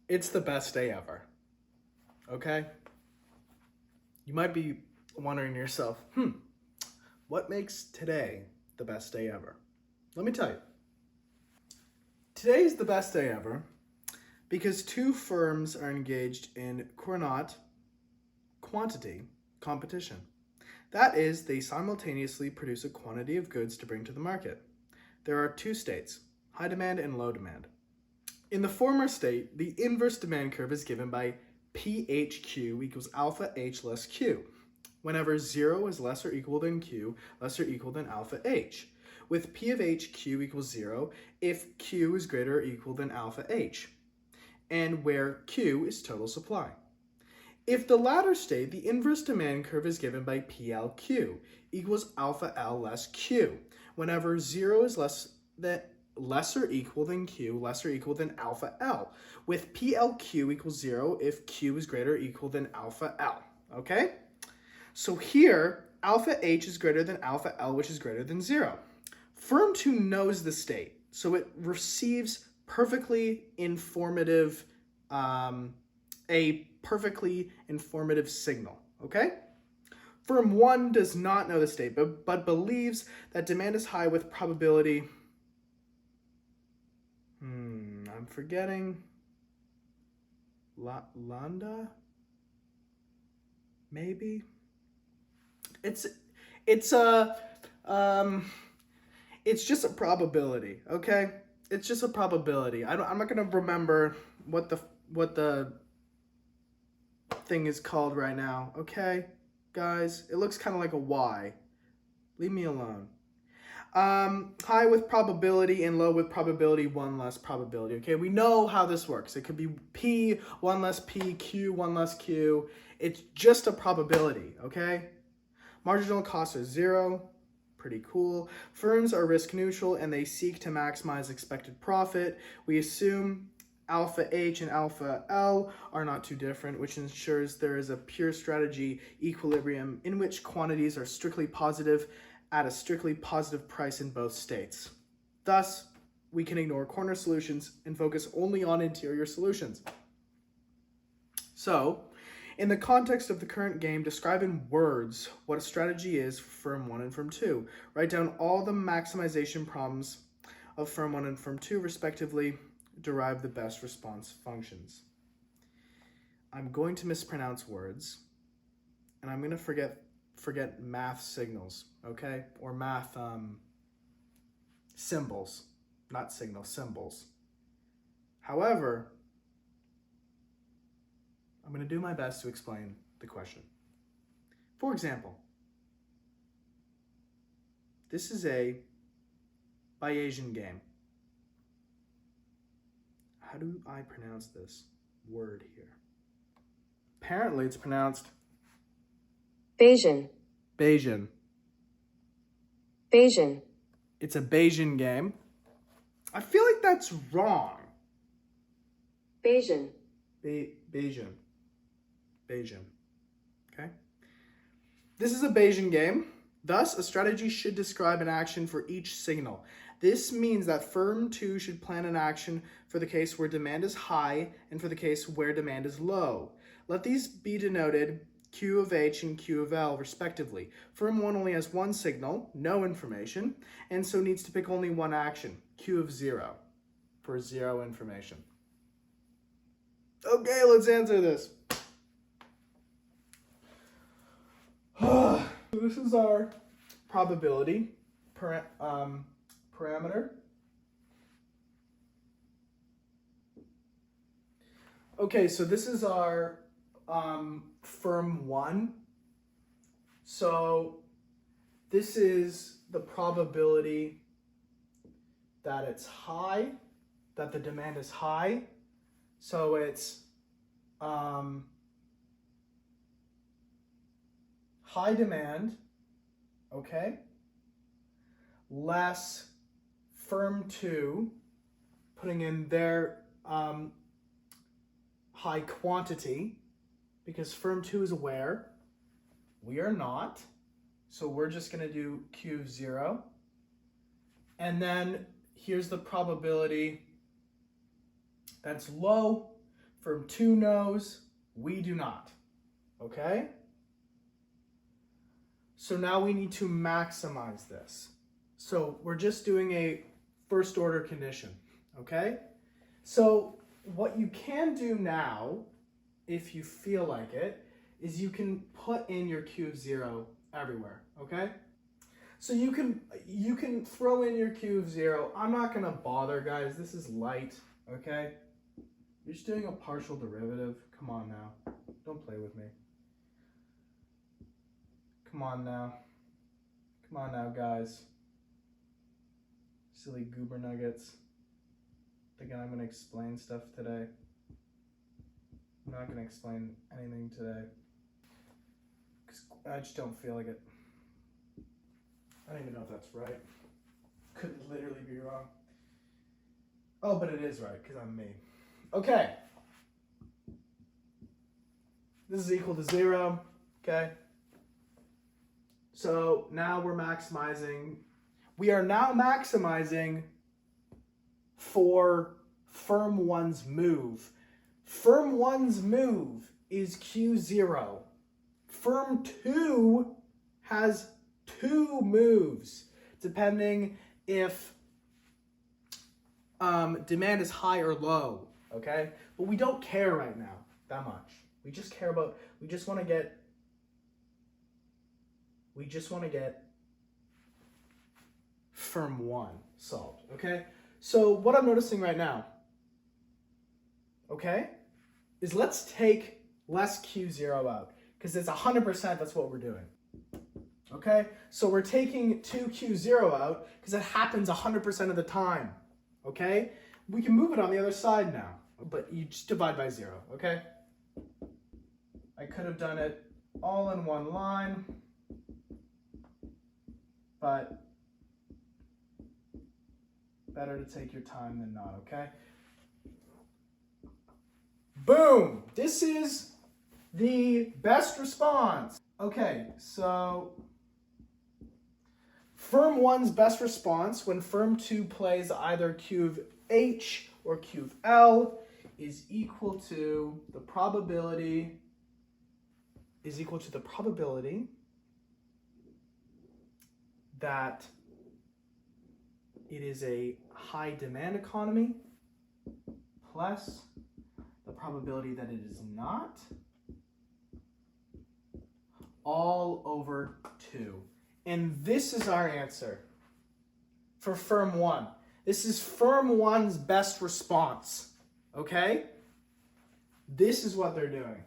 It's the best day ever, okay? You might be wondering to yourself, what makes today the best day ever? Let me tell you. Today is the best day ever because two firms are engaged in Cournot quantity competition. That is, they simultaneously produce a quantity of goods to bring to the market. There are two states, high demand and low demand. In the former state, the inverse demand curve is given by PHQ equals alpha H less Q, whenever 0 is less or equal than Q, less or equal than alpha H, with P of HQ equals 0 if Q is greater or equal than alpha H, and where Q is total supply. If the latter state, the inverse demand curve is given by PLQ equals alpha L less Q, whenever 0 is less or equal than Q, less or equal than alpha L, with PLQ equals 0 if Q is greater or equal than alpha L, okay? So here, alpha H is greater than alpha L, which is greater than 0. Firm 2 knows the state, so it receives perfectly informative, a perfectly informative signal, okay? Firm 1 does not know the state, but believes that demand is high with probability. I'm forgetting. Lambda? Maybe? It's just a probability, okay? It's just a probability. I'm not gonna remember what the thing is called right now, okay? Guys, it looks kind of like a Y. Leave me alone. High with probability and low with probability, 1 less probability. Okay, we know how this works. It could be P, 1 less P, Q, 1 less Q. It's just a probability, okay? Marginal costs are 0. Pretty cool. Firms are risk neutral and they seek to maximize expected profit. We assume alpha H and alpha L are not too different, which ensures there is a pure strategy equilibrium in which quantities are strictly positive at a strictly positive price in both states. Thus, we can ignore corner solutions and focus only on interior solutions. So, in the context of the current game, describe in words what a strategy is for Firm 1 and Firm 2. Write down all the maximization problems of Firm 1 and Firm 2, respectively. Derive the best response functions. I'm going to mispronounce words, and I'm going to forget math signals, okay? Or math symbols, not signals, symbols. However, I'm going to do my best to explain the question. For example, this is a Bayesian game. How do I pronounce this word here? Apparently it's pronounced Bayesian. Bayesian. Bayesian. It's a Bayesian game. I feel like that's wrong. Bayesian. Bayesian. Bayesian. Okay? This is a Bayesian game. Thus, a strategy should describe an action for each signal. This means that Firm 2 should plan an action for the case where demand is high and for the case where demand is low. Let these be denoted Q of H and Q of L, respectively. Firm 1 only has one signal, no information, and so needs to pick only one action, Q of 0, for 0 information. Okay, let's answer this. So this is our probability parameter. Okay, so this is our Firm 1. So this is the probability that it's high, that the demand is high. So it's high demand, okay, less Firm 2, putting in their high quantity, because Firm 2 is aware, we are not, so we're just going to do Q of 0. And then here's the probability that's low. Firm 2 knows, we do not. Okay? So now we need to maximize this. So we're just doing a first order condition. Okay? So what you can do now, if you feel like it, is you can put in your Q of 0 everywhere. Okay? So you can throw in your Q of 0. I'm not going to bother, guys. This is light. Okay? You're just doing a partial derivative. Come on now. Don't play with me. Come on now. Come on now, guys. Silly goober nuggets. Thinking I'm going to explain stuff today. I'm not going to explain anything today. Because I just don't feel like it. I don't even know if that's right. Could literally be wrong. Oh, but it is right, because I'm me. Okay. This is equal to 0. Okay. So now we're maximizing. We are now maximizing for firm 1's move. Firm 1's move is Q0. Firm 2 has 2 moves, depending if demand is high or low, okay? But we don't care right now that much. We just care about, we just want to get firm 1 solved, okay? So what I'm noticing right now, okay, is let's take less Q0 out, because it's 100% that's what we're doing. Okay, so we're taking 2Q0 out because it happens 100% of the time. Okay, we can move it on the other side now, but you just divide by 0. Okay, I could have done it all in one line, but better to take your time than not. Okay, boom, this is the best response. Okay, so firm 1's best response when firm 2 plays either Q of H or Q of L is equal to the probability that it is a high demand economy plus the probability that it is not, all over 2. And this is our answer for firm 1. This is firm 1's best response, okay? This is what they're doing.